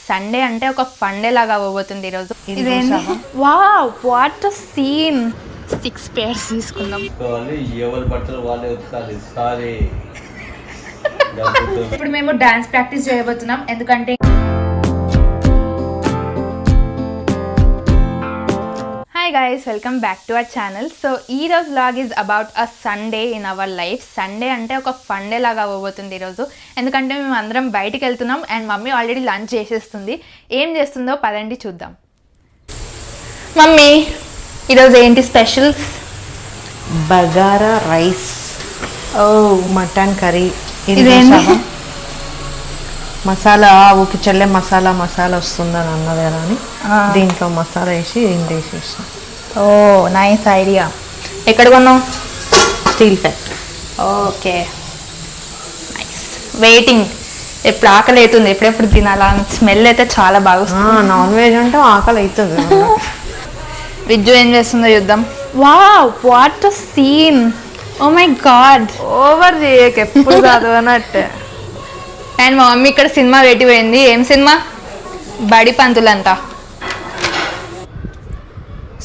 Sunday అంటే ఒక funday లాగా అవ్వబోతుంది ఈరోజు. ఇదేంటి? Wow, what a scene. 6 pairs తీసుకుందాం. ఎవరి బట్టలు వాళ్ళే ఉతకాలి. సారీ. ఇప్పుడు మేము డాన్స్ ప్రాక్టీస్ చేయబోతున్నాం. ఎందుకంటే hi guys, welcome back to our channel. So ఈ రోజు vlog is about a Sunday in our life. Sunday అంటే ఒక ఫండే లాగా అవ్వబోతుంది ఈరోజు. ఎందుకంటే మేము అందరం బయటికి వెళ్తున్నాం అండ్ మమ్మీ ఆల్రెడీ లంచ్ చేసేస్తుంది. ఏం చేస్తుందో పదండి చూద్దాం. మమ్మీ, ఈరోజు ఏంటి specials? Bagara rice, mutton curry, masala ఊకి చల్లే మసాలా వస్తుందని అన్నది కదా అని దీంట్లో మసాలా వేసి దీంట్లో వేసేసాం. ఓ నైస్ ఐడియా. ఎక్కడ కొన్నాం? Steel factory. Okay nice. Waiting. ఎప్పుడు ఆకలి అవుతుంది, ఎప్పుడెప్పుడు తినాలా. స్మెల్ అయితే చాలా బాగా. నాన్ వెజ్ అంటే ఆకలి అవుతుంది. విజ్జు ఏం చేస్తుందో చూద్దాం. Wow, what a scene. Oh my god, over చేయక ఎప్పుడు కాదు అన్నట్టు. అండ్ మా మమ్మీ ఇక్కడ సినిమా పెట్టిపోయింది. ఏం సినిమా? బడి పంతులంతా.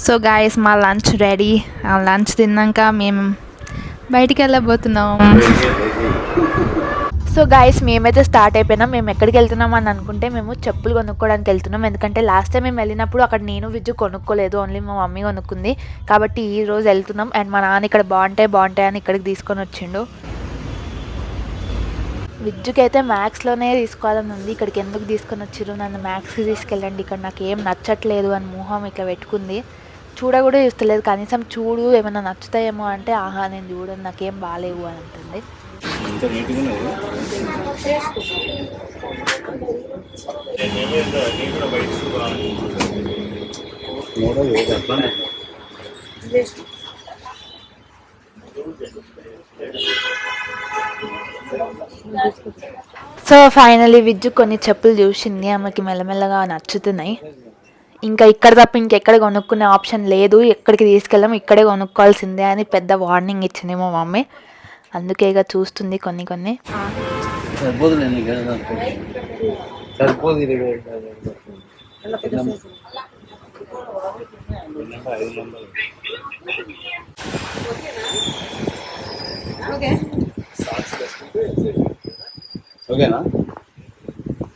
సో గాయస్, మా లంచ్ రెడీ. ఆ లంచ్ తిన్నాక మేము బయటికి వెళ్ళబోతున్నాం. సో గాయస్, మేమైతే స్టార్ట్ అయిపోయినాం. మేము ఎక్కడికి వెళ్తున్నాం అని అనుకుంటే మేము చెప్పులు కొనుక్కోవడానికి వెళ్తున్నాం. ఎందుకంటే లాస్ట్ టైం మేము వెళ్ళినప్పుడు అక్కడ నేను విజ్జు కొనుక్కోలేదు, ఓన్లీ మా మమ్మీ కొనుక్కుంది. కాబట్టి ఈ రోజు వెళ్తున్నాం. అండ్ మా నాన్న ఇక్కడ బాగుంటాయి అని ఇక్కడికి తీసుకొని వచ్చిండు. విజ్జుకి అయితే మ్యాథ్స్లోనే తీసుకోవాలని ఉంది. ఇక్కడికి ఎందుకు తీసుకొని వచ్చిర్రు, నన్ను మ్యాథ్స్కి తీసుకెళ్ళండి, ఇక్కడ నాకు ఏం నచ్చట్లేదు అని మొహం ఇట్లా పెట్టుకుంది. చూడ కూడా చూస్తలేదు. కనీసం చూడు ఏమైనా నచ్చుతాయేమో అంటే ఆహా నేను చూడను, నాకేం బాగాలేవు అని అంటుంది. సో ఫైనలీ విజ్జు కొన్ని చెప్పులు చూసింది, ఆమెకి మెల్లమెల్లగా నచ్చుతున్నాయి. ఇంకా ఇక్కడ తప్ప ఇంకెక్కడ కొనుక్కునే ఆప్షన్ లేదు, ఎక్కడికి తీసుకెళ్ళాము ఇక్కడే కొనుక్కోవాల్సిందే అని పెద్ద వార్నింగ్ ఇచ్చింది మా మమ్మీ. అందుకే ఇక చూస్తుంది కొన్ని.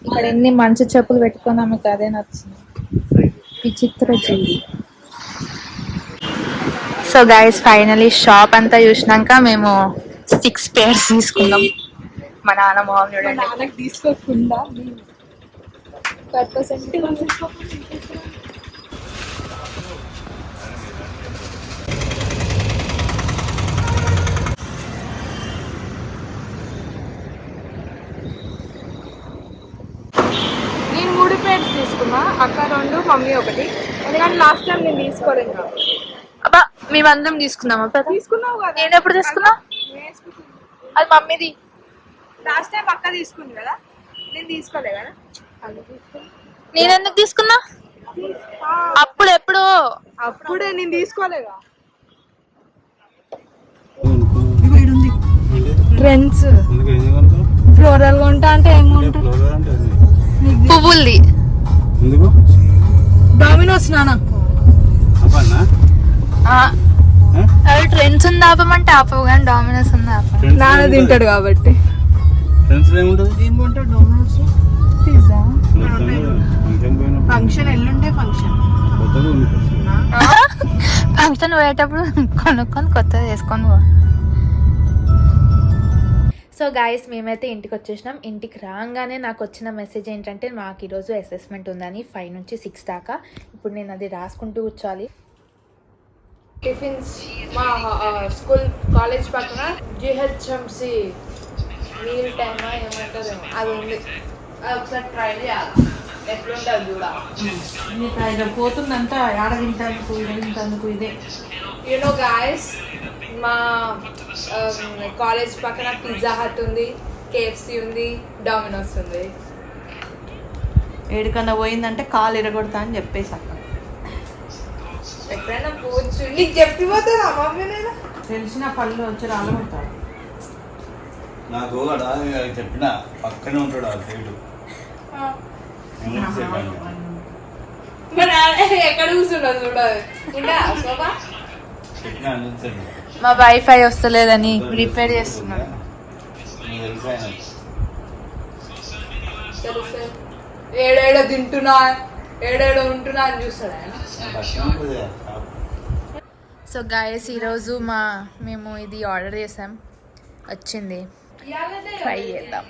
ఇక్కడ ఎన్ని మంచి చెప్పులు పెట్టుకొని ఆమెకు అదే నచ్చింది. విచిత్ర జీవి. సో గైస్, ఫైనలీ షాప్ అంతా చూసినాక మేము 6 pairs తీసుకున్నాం. మా నాన్న మొహం చూడండి. తీసుకోకుండా నేను 3 pairs తీసుకున్నా, అక్క 2, మమ్మీ 1. ఎందుకంటే లాస్ట్ టైం నేను తీసుకోలేదు. అబ్బా, మేమందరం తీసుకున్నామా? తీసుకున్నావు కదా. నేను ఎప్పుడు తీసుకున్నా? అది మమ్మీది. లాస్ట్ టైం అక్క తీసుకుంది కదా, నేను తీసుకోలే కదా. నేను ఎందుకు తీసుకున్నా? అప్పుడే నేను తీసుకోలేదా. ట్రెండ్స్ ఫ్లోరల్ కొంటా అంటే ఏముంటా, పువ్వులది. డామినోస్ నానా అవి ట్రెండ్స్ ఉంది ఆపమంటే ఆపవు, కానీ డామినోస్ ఉంది ఆప. నాన్న తింటాడు కాబట్టి. పిజ్జా ఫంక్షన్ ఎల్లుండే ఫంక్షన్ పోయేటప్పుడు కొనుక్కొని కొత్తది వేసుకొని పో. సో గాయస్, మేమైతే ఇంటికి వచ్చేసినాం. ఇంటికి రాగానే నాకు వచ్చిన మెసేజ్ ఏంటంటే మాకు ఈరోజు అసెస్మెంట్ ఉందని 5 నుంచి 6 దాకా. ఇప్పుడు నేను అది రాసుకుంటూ కూర్చోాలి. టిఫిన్స్ మా స్కూల్ కాలేజ్ పక్కన జిహెచ్ఎంసి మీల్ టైమా ఏమంటారు అది ఉంది. అది ఒకసారి ట్రై చేయాలి, ఎట్లుంటుంది చూడాలి. పోతుందంతా ఆడ తింటానికి ఇదే. యూనో గాయస్, మా కాలేజ్ పక్కన పిజ్జా హట్ ఉంది, కేఎఫ్సి ఉంది, డామినోస్ ఉంది. ఏడికన్నా పోయిందంటే కాలు ఇరగొడతా అని చెప్పేసి అక్కడ ఎప్పుడైనా పోవచ్చు. నీకు చెప్పిపోతారా మమ్మీ? నేను తెలిసిన పళ్ళు వచ్చి రాలగొడతాడు. నాకు చెప్పిన పక్కనే ఉంటాడు ఆ సైడ్. ఎక్కడ కూర్చున్నావు చూడాలి మా వైఫై వస్తలేదని రిపేర్ చేస్తున్నాను. ఏడేడ తింటున్నా ఏడేడ ఉంటున్నా అని చూస్తాడు ఆయన. సో గాయస్ ఈరోజు మేము ఇది ఆర్డర్ చేసాం, వచ్చింది, ట్రై చేద్దాం.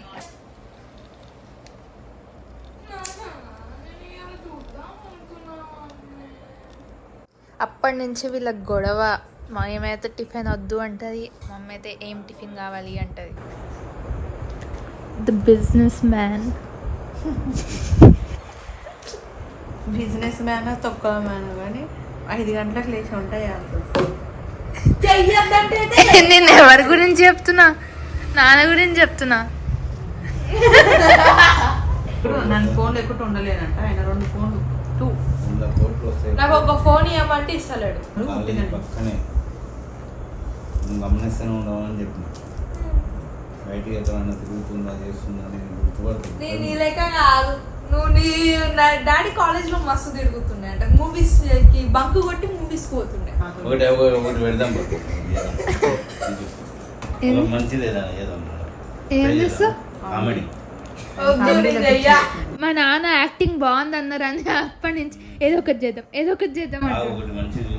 అప్పటి నుంచి వీళ్ళకి గొడవ. మేమైతే టిఫిన్ వద్దు అంటది, మమ్మీ అయితే ఏం టిఫిన్ కావాలి అంటది. The business man. Business man తొక్కల మ్యాన్ కానీ 5 గంటలకు లేచి ఉంటాయి. నేను ఎవరి గురించి చెప్తున్నా? నాన్న గురించి చెప్తున్నా. నన్ను ఫోన్ లేకుండా ఉండలేనంట ఆయన. 2 ఫోన్లు 2 నాకు ఒక ఫోన్ ఇవ్వమంటే ఇస్తలేడు. పక్కనే గమనిస్తూనే ఉండవని చెప్పిన. బయటికి ఎక్కడన్నా తిరుగుతుందా చేస్తుందా నేను గుర్తుపడుతుంది. నేను నీ లెక్క కాదు. నువ్వు నీ డాడీ కాలేజ్ లో మస్తు తిరుగుతుండే అంట. మూవీస్ కి బంక్ కొట్టి మూవీస్ పోతుండే. ఒకటి పెడదాం మంచిది ఏదో కామెడీ. మా నాన్న యాక్టింగ్ బాగుంది అన్నారు అని అప్పటి నుంచి ఏదో ఒకటి చేద్దాం ఒకటి మంచిది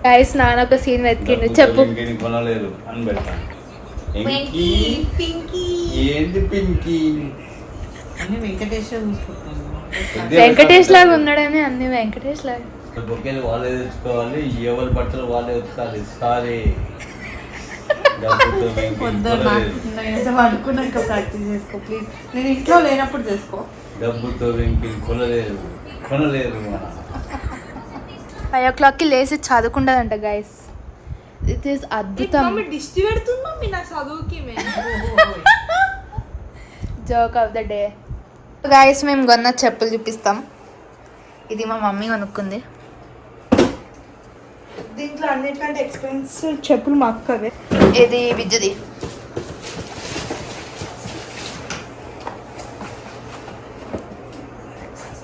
గైస్ నాన్న ఒక సీన్ వెతికిండు, చెప్పు. కొనలేదు అని పెడతాను. ఏంటి పింకీ? అన్ని వెంకటేశ్వర చూసుకుంటాను. వెంకటేష్ లాగా ఉన్నాడని అన్ని వెంకటేష్ లాగా. బొకేలు వాళ్ళే తెచ్చుకోవాలి, ఎవరి బట్టలు వాళ్ళే ఉతకాలి. సారీ అనుకున్నాక ప్రాక్టీస్ చేసుకో ప్లీజ్. నేను ఇంట్లో లేనప్పుడు చేసుకో. డబ్బుతో వెంకి కొనలేదు 5 o'clockకి లేచి చదువుకుంటుందంట గైస్. ఇట్ ఈస్ అద్భుతం. దిష్టి పెడుతుందా మీ నా చదువుకి? Joke of the day. Guys మేము కొన్న చెప్పులు చూపిస్తాం. ఇది మా మమ్మీ కొనుక్కుంది. దీంట్లో అన్నిటికంటే ఎక్స్పెన్సివ్ చెప్పులు మా అక్కవే. ఇది విద్యుది.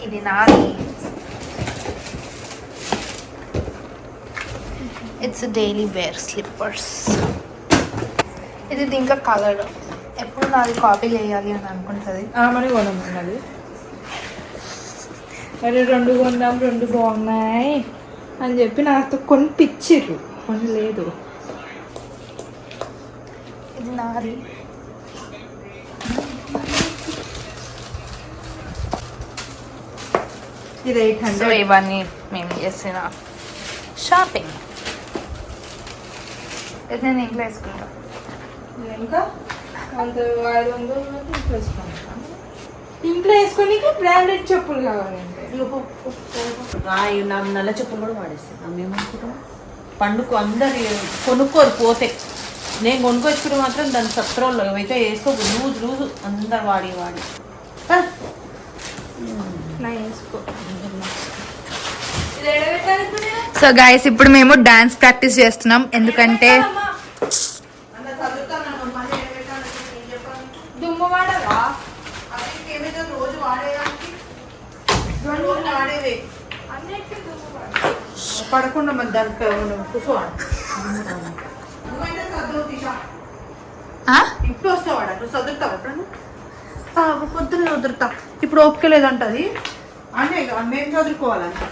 ఇది నాది. It's daily wear slippers. ఇది దీంట్లో కలర్. ఎప్పుడు నాది కాపీ చేయాలి అని అనుకుంటుంది. మరి కొనమన్నది. మరి 2 కొన్నాం, 2 బాగున్నాయి అని చెప్పి నాతో కొనిపించిర్రు. కొనలేదు. ఇది నాది. ఇది 800. సో ఇవన్నీ మేము చేసిన షాపింగ్. ఇది నేను ఇంట్లో వేసుకుంటాను. ఇంకా అంత 500 ఇంట్లో వేసుకుంటాను. ఇంట్లో వేసుకొని బ్రాండెడ్ చెప్పులు కావాలంటే రాయి నల్ల చెప్పులు కూడా వాడేస్తాను. మేమనుకుంటాం పండుగ అందరు కొనుక్కోరు పోతే. నేను కొనుక్కొచ్చుకుంటే మాత్రం దాని సత్రంలో అయితే వేసుకో లూజు అందరు వాడి సో గైస్ ఇప్పుడు మేము డాన్స్ ప్రాక్టీస్ చేస్తున్నాం. ఎందుకంటే దుమ్ము వాడవా? రోజు వాడేదానికి వాడేవే పడకుండా మరి దానికి కూర్చోవాడు. ఇప్పుడు వస్తావాడ నువ్వు చదువుతావు ఎప్పుడన్నా? పొద్దున చదువుతా. ఇప్పుడు ఓపిక లేదంటది అనే మేము చదువుకోవాలంట.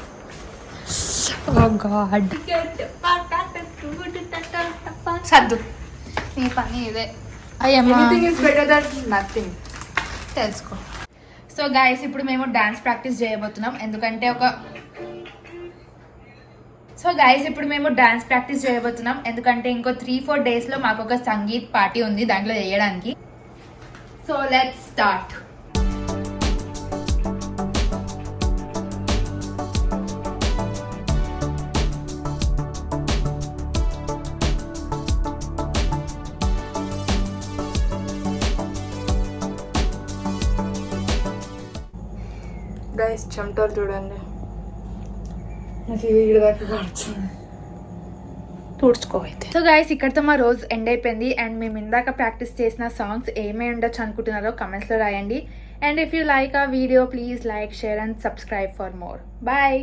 ఓ గాడ్ సద్దు నీ పని ఇదే. Anything is better than nothing. తెలుసుకో. సో గైస్ ఇప్పుడు మేము డాన్స్ ప్రాక్టీస్ చేయబోతున్నాం. ఎందుకంటే ఇంకో 3-4 డేస్లో మాకు ఒక సంగీత్ పార్టీ ఉంది, దాంట్లో చేయడానికి. So let's start. గైస్ చెమటలు చూడండి. నాకు ఈడ దాకా పడుతుంది. తుడుచుకో అయితే. సో గైస్ ఇక్కడతో మా రోజు ఎండ్ అయిపోయింది. అండ్ మేము ఇందాక ప్రాక్టీస్ చేసిన సాంగ్స్ ఏమై ఉండొచ్చు అనుకుంటున్నారో కమెంట్స్లో రాయండి. అండ్ ఇఫ్ యూ లైక్ ఆ video please like, share and subscribe for more. Bye.